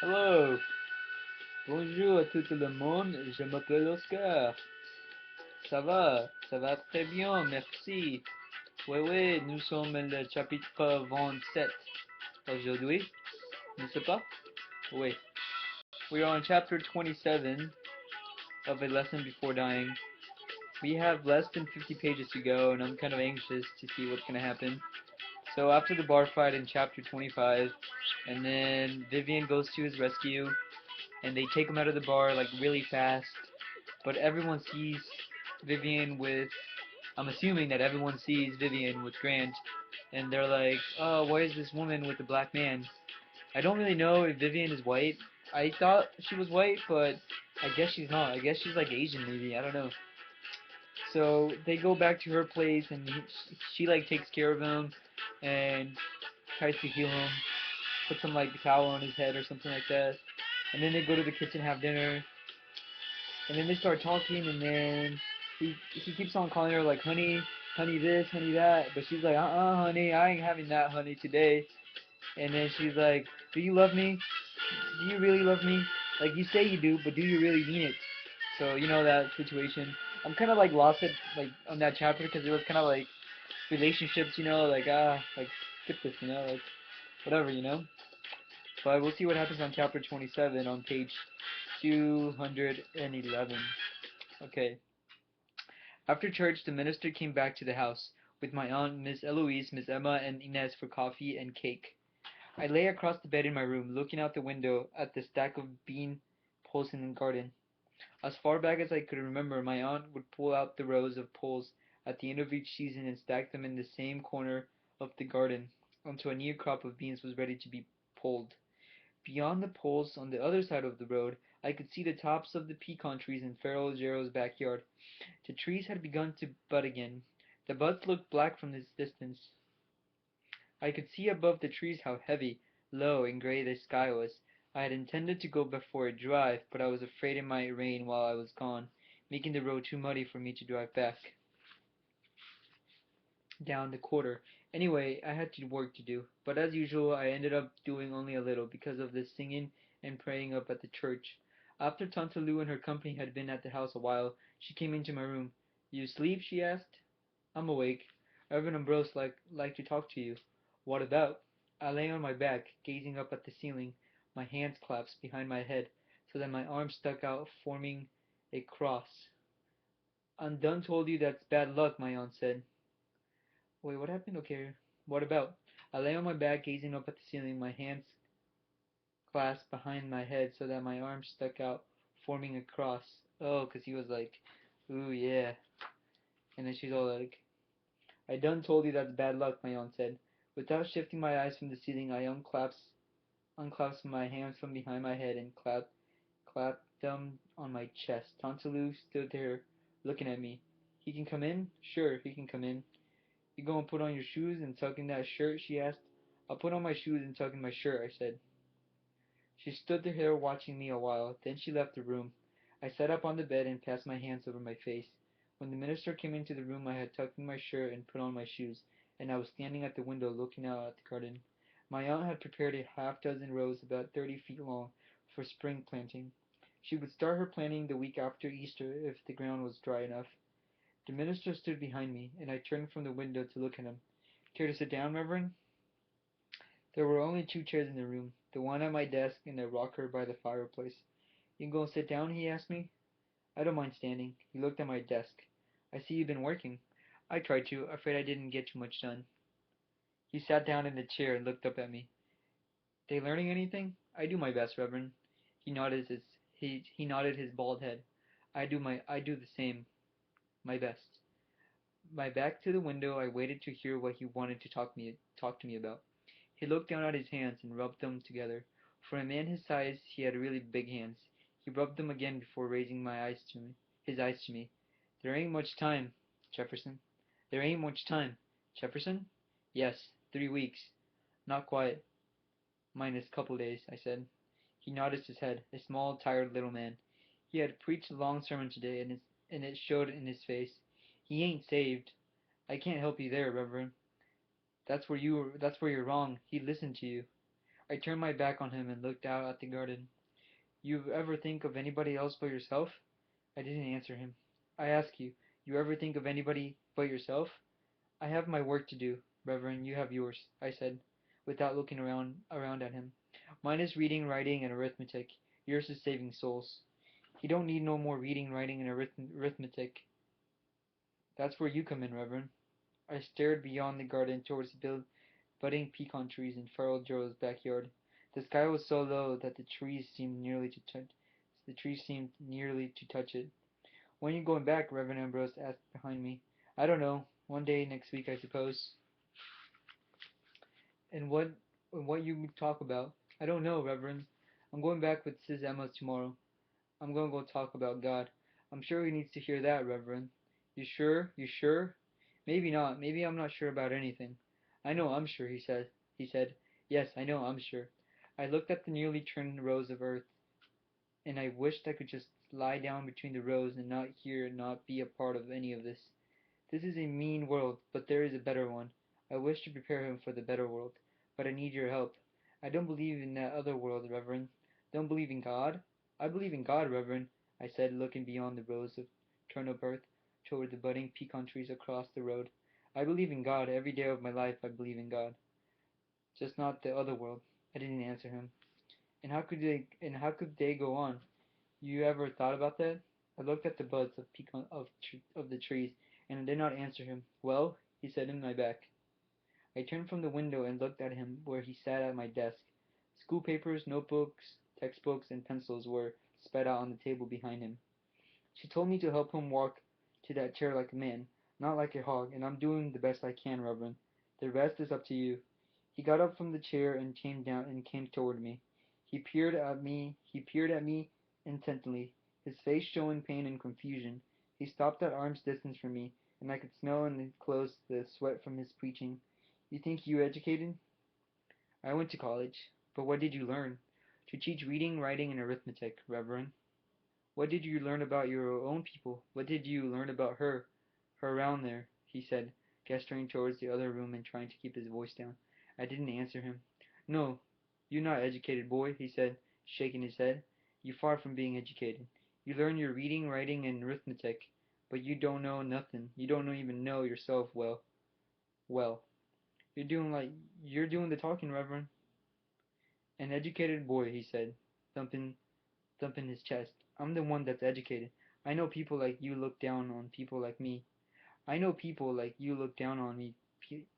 Hello, bonjour à tout le monde, je m'appelle Oscar. Ça va très bien, merci. Oui, oui, nous sommes le chapitre 27 aujourd'hui, n'est-ce pas? Oui. We are on chapter 27 of A Lesson Before Dying. We have less than 50 pages to go, and I'm kind of anxious to see what's going to happen. So after the bar fight in chapter 25, and then Vivian goes to his rescue, and they take him out of the bar like really fast, but everyone sees Vivian with, I'm assuming that everyone sees Vivian with Grant, and they're like, oh, why is this woman with the black man? I don't really know if Vivian is white. I thought she was white, but I guess she's not. I guess she's like Asian maybe, I don't know. So they go back to her place, and she like takes care of him, and tries to heal him, put some like towel on his head or something like that. And then they go to the kitchen, have dinner, and then they start talking, and then he keeps on calling her like honey, honey this, honey that, but she's like, honey, I ain't having that honey today. And then she's like, do you love me? Do you really love me? Like you say you do, but do you really mean it? So you know that situation. I'm kind of like lost it like on that chapter because it was kind of like relationships, like skip this, like whatever. But we'll see what happens on chapter 27 on page 211. Okay. After church, the minister came back to the house with my aunt, Miss Eloise, Miss Emma, and Inez for coffee and cake. I lay across the bed in my room, looking out the window at the stack of bean poles in the garden. As far back as I could remember, my aunt would pull out the rows of poles at the end of each season and stack them in the same corner of the garden until a new crop of beans was ready to be pulled. Beyond the poles on the other side of the road, I could see the tops of the pecan trees in Farrell Zero's backyard. The trees had begun to bud again. The buds looked black from this distance. I could see above the trees how heavy, low, and gray the sky was. I had intended to go before a drive, but I was afraid it might rain while I was gone, making the road too muddy for me to drive back down the quarter. Anyway, I had work to do, but as usual, I ended up doing only a little because of the singing and praying up at the church. After Tante Lou and her company had been at the house a while, she came into my room. You asleep? She asked. I'm awake. Reverend Ambrose like to talk to you. What about? I lay on my back, gazing up at the ceiling, my hands clasped behind my head, so that my arms stuck out, forming a cross. Undone told you that's bad luck, my aunt said. Wait, what happened? Okay, what about? I lay on my back, gazing up at the ceiling, my hands clasped behind my head, so that my arms stuck out, forming a cross. Oh, 'cause he was like, ooh, yeah. And then she's all like, I done told you that's bad luck, my aunt said. Without shifting my eyes from the ceiling, I unclasped my hands from behind my head and clapped them on my chest. Tonsaloo stood there looking at me. He can come in? Sure, he can come in. You gonna put on your shoes and tuck in that shirt? She asked. I'll put on my shoes and tuck in my shirt, I said. She stood there watching me a while, then she left the room. I sat up on the bed and passed my hands over my face. When the minister came into the room, I had tucked in my shirt and put on my shoes, and I was standing at the window looking out at the garden. My aunt had prepared a half-dozen rows about 30 feet long for spring planting. She would start her planting the week after Easter if the ground was dry enough. The minister stood behind me, and I turned from the window to look at him. Care to sit down, Reverend? There were only two chairs in the room, the one at my desk and a rocker by the fireplace. You gonna sit down? He asked me. I don't mind standing. He looked at my desk. I see you've been working. I tried to, afraid I didn't get too much done. He sat down in the chair and looked up at me. They learning anything? I do my best, Reverend. He nodded he nodded his bald head. I do the same, my best. My back to the window, I waited to hear what he wanted to talk to me about. He looked down at his hands and rubbed them together. For a man his size, he had really big hands. He rubbed them again before raising his eyes to me. There ain't much time, Jefferson. There ain't much time. Jefferson? Yes, 3 weeks. Not quite. Minus couple days, I said. He nodded his head, a small, tired little man. He had preached a long sermon today, and it showed in his face. He ain't saved. I can't help you there, Reverend. That's where you're wrong. He listened to you. I turned my back on him and looked out at the garden. You ever think of anybody else but yourself? I didn't answer him. I ask you, you ever think of anybody but yourself? I have my work to do, Reverend, you have yours, I said, without looking around at him. Mine is reading, writing, and arithmetic. Yours is saving souls. You don't need no more reading, writing, and arithmetic. That's where you come in, Reverend. I stared beyond the garden towards the budding pecan trees in Farrell Joe's backyard. The sky was so low that the trees seemed nearly to touch it. When are you going back? Reverend Ambrose asked behind me. I don't know. One day next week, I suppose. And what you talk about? I don't know, Reverend. I'm going back with Sis Emma tomorrow. I'm going to go talk about God. I'm sure he needs to hear that, Reverend. You sure? You sure? Maybe not. Maybe I'm not sure about anything. I know I'm sure, he said. He said, Yes, I know I'm sure. I looked at the newly turned rows of earth, and I wished I could just lie down between the rows and not hear and not be a part of any of this. This is a mean world, but there is a better one. I wish to prepare him for the better world, but I need your help. I don't believe in that other world, Reverend. Don't believe in God? I believe in God, Reverend, I said, looking beyond the rows of turnip earth toward the budding pecan trees across the road. I believe in God. Every day of my life I believe in God. Just not the other world. I didn't answer him. And how could they go on? You ever thought about that? I looked at the buds of the trees, and I did not answer him. Well, he said in my back. I turned from the window and looked at him where he sat at my desk. School papers, notebooks, textbooks, and pencils were spread out on the table behind him. She told me to help him walk to that chair like a man, not like a hog, and I'm doing the best I can, Reverend. The rest is up to you. He got up from the chair and came toward me. He peered at me intently, his face showing pain and confusion. He stopped at arm's distance from me, and I could smell in his clothes the sweat from his preaching. You think you educated? I went to college. But what did you learn? To teach reading, writing, and arithmetic, Reverend. What did you learn about your own people? What did you learn about her around there? He said, gesturing towards the other room and trying to keep his voice down. I didn't answer him. No, you're not educated, boy, he said, shaking his head. You're far from being educated. You learn your reading, writing, and arithmetic, but you don't know nothing. You don't even know yourself well. Well, you're doing the talking, Reverend. An educated boy, he said, thumping his chest. I'm the one that's educated. I know people like you look down on people like me. I know people like you look down on me.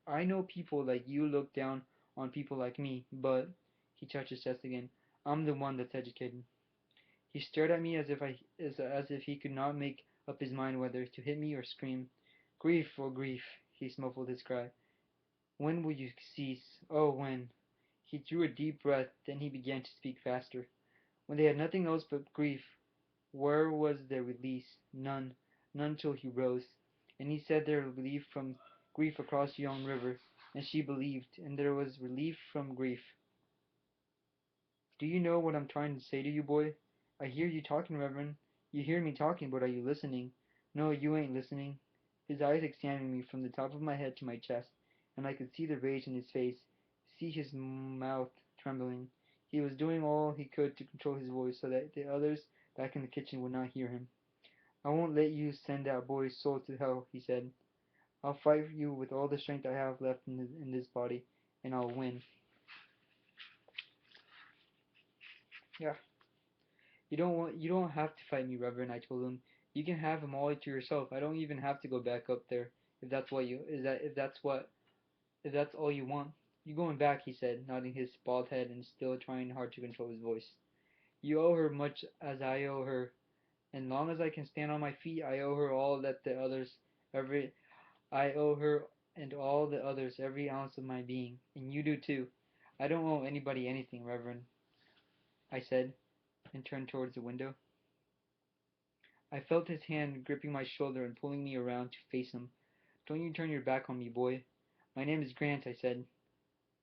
I know people like you look down on people like me, but he touched his chest again. I'm the one that's educated. He stared at me as if he could not make up his mind whether to hit me or scream. Grief, oh grief, he muffled his cry. When will you cease? Oh, when? He drew a deep breath, then he began to speak faster. When they had nothing else but grief, where was their release? None, none till he rose. And he said there was relief from grief across the young river, and she believed, and there was relief from grief. Do you know what I'm trying to say to you, boy? I hear you talking, Reverend. You hear me talking, but are you listening? No, you ain't listening. His eyes examined me from the top of my head to my chest, and I could see the rage in his face, see his mouth trembling. He was doing all he could to control his voice so that the others back in the kitchen would not hear him. I won't let you send that boy's soul to hell, he said. I'll fight for you with all the strength I have left in this body, and I'll win. Yeah, you don't have to fight me, Reverend, I told him. You can have him all to yourself. I don't even have to go back up there if that's what you is that if that's all you want. You going back, he said, nodding his bald head and still trying hard to control his voice. You owe her much as I owe her, and long as I can stand on my feet, I owe her all that the others every I owe her and all the others every ounce of my being, and you do too. I don't owe anybody anything, Reverend, I said, and turned towards the window. I felt his hand gripping my shoulder and pulling me around to face him. Don't you turn your back on me, boy. My name is Grant, I said.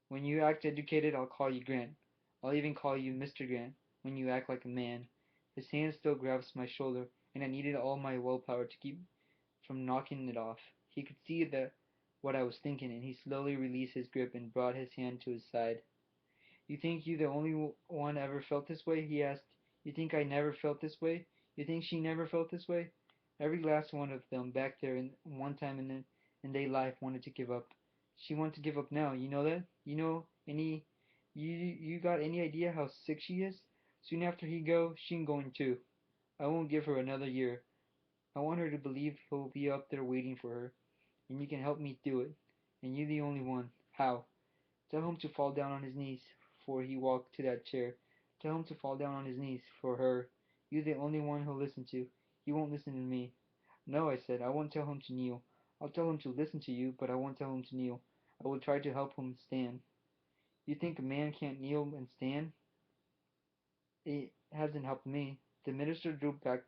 When you act educated, I'll call you Grant. I'll even call you Mr. Grant when you act like a man. His hand still grasped my shoulder, and I needed all my willpower to keep from knocking it off. He could see that what I was thinking, and he slowly released his grip and brought his hand to his side. You think you the only one ever felt this way? He asked. You think I never felt this way? You think she never felt this way? Every last one of them back there in one time in their life wanted to give up. She wanted to give up now. You know that? You got any idea how sick she is? Soon after he go, she going too. I won't give her another year. I want her to believe he'll be up there waiting for her, and you can help me do it. And you the only one. How? Tell him to fall down on his knees before he walked to that chair. Tell him to fall down on his knees for her. You're the only one he'll listen to. He won't listen to me. No, I said, I won't tell him to kneel. I'll tell him to listen to you, but I won't tell him to kneel. I will try to help him stand. You think a man can't kneel and stand? It hasn't helped me. The minister drew back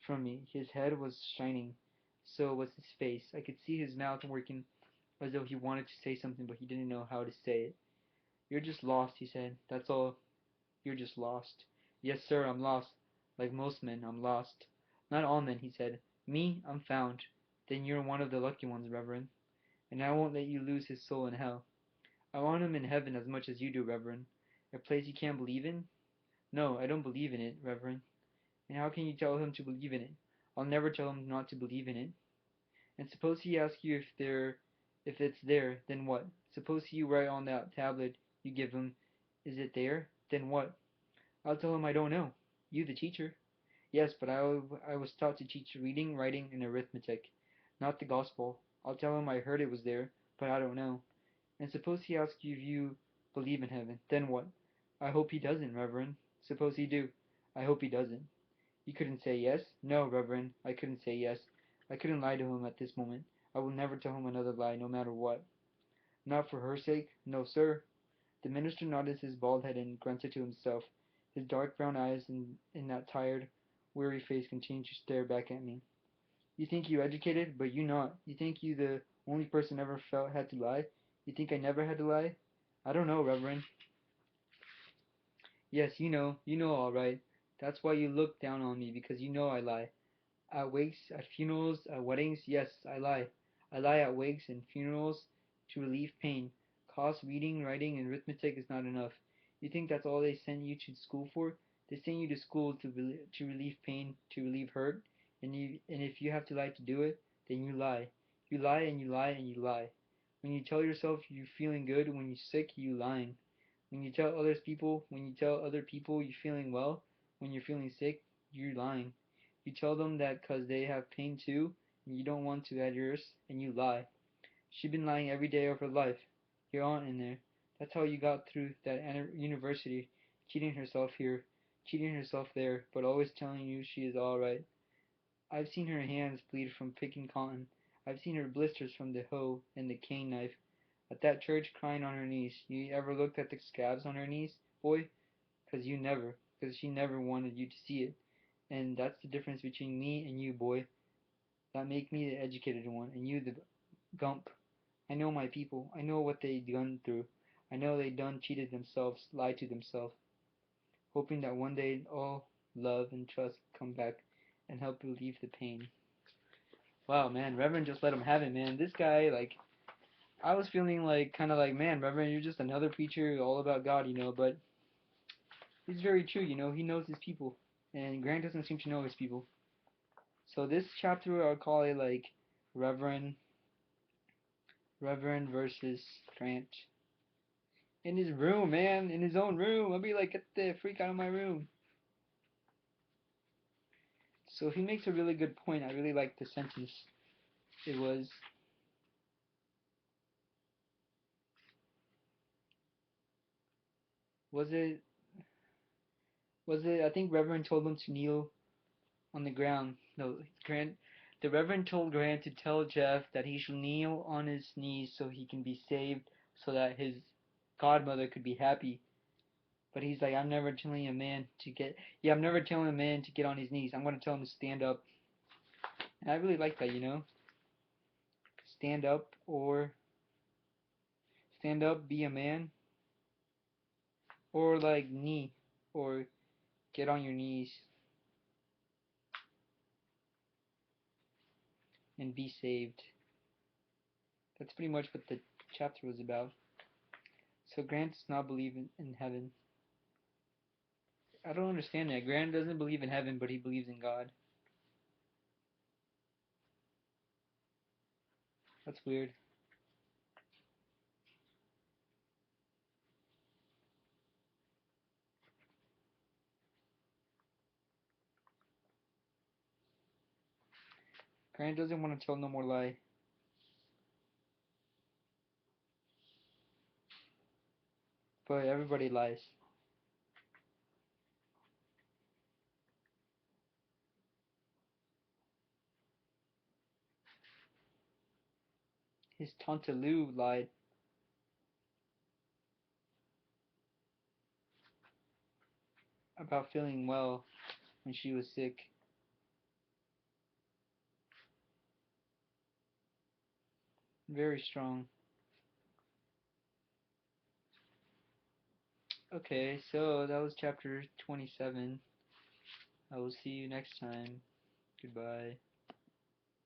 from me. His head was shining. So was his face. I could see his mouth working as though he wanted to say something, but he didn't know how to say it. You're just lost, he said. That's all. You're just lost. Yes, sir, I'm lost. Like most men, I'm lost. Not all men, he said. Me, I'm found. Then you're one of the lucky ones, Reverend. And I won't let you lose his soul in hell. I want him in heaven as much as you do, Reverend. A place you can't believe in? No, I don't believe in it, Reverend. And how can you tell him to believe in it? I'll never tell him not to believe in it. And suppose he asks you if it's there, then what? Suppose you write on that tablet you give him, is it there? Then what? I'll tell him I don't know. You, the teacher. Yes, but I was taught to teach reading, writing, and arithmetic, not the gospel. I'll tell him I heard it was there, but I don't know. And suppose he asks you if you believe in heaven. Then what? I hope he doesn't, Reverend. Suppose he do. I hope he doesn't. You couldn't say yes? No, Reverend, I couldn't say yes. I couldn't lie to him at this moment. I will never tell him another lie, no matter what. Not for her sake? No, sir. The minister nodded his bald head and grunted to himself. His dark brown eyes in that tired, weary face continued to stare back at me. You think you educated, but you not. You think you the only person ever felt had to lie? You think I never had to lie? I don't know, Reverend. Yes, you know all right. That's why you look down on me, because you know I lie. At wakes, at funerals, at weddings, yes, I lie. I lie at wakes and funerals to relieve pain. Cause reading, writing, and arithmetic is not enough. You think that's all they send you to school for? They send you to school to relieve pain, to relieve hurt, and if you have to lie to do it, then you lie. You lie and you lie and you lie. When you tell yourself you're feeling good when you're sick, you lying. When you tell other people you're feeling well when you're feeling sick, you're lying. You tell them that 'cause they have pain too, and you don't want to add yours, and you lie. She's been lying every day of her life. Your aunt in there. That's how you got through that university, cheating herself here, cheating herself there, but always telling you she is all right. I've seen her hands bleed from picking cotton. I've seen her blisters from the hoe and the cane knife. At that church, crying on her knees. You ever looked at the scabs on her knees, boy? 'Cause you never. 'Cause she never wanted you to see it. And that's the difference between me and you, boy. That make me the educated one, and you the gump. I know my people. I know what they done through. I know they done cheated themselves, lied to themselves, hoping that one day all love and trust come back and help relieve the pain. Wow, man, Reverend just let him have it, man. This guy, like, I was feeling like, kind of like, man, Reverend, you're just another preacher all about God, but he's very true, he knows his people, and Grant doesn't seem to know his people. So this chapter, I'll call it, like, Reverend, Reverend versus Grant. In his room, man, in his own room. I'll be like, get the freak out of my room. So he makes a really good point. I really like the sentence. It was it, I think Reverend told him to kneel on the ground. No, Grant, the Reverend told Grant to tell Jeff that he should kneel on his knees so he can be saved, so that his godmother could be happy. But he's like, I'm never telling a man to get on his knees. I'm going to tell him to stand up. And I really like that. Stand up or stand up, be a man, or like knee, or get on your knees and be saved. That's pretty much what the chapter was about. So Grant does not believe in heaven. I don't understand that. Grant doesn't believe in heaven, but he believes in God. That's weird. Grant doesn't want to tell no more lie. But everybody lies. His Tante Lou lied about feeling well when she was sick. Very strong. Okay, so that was chapter 27. I will see you next time. Goodbye.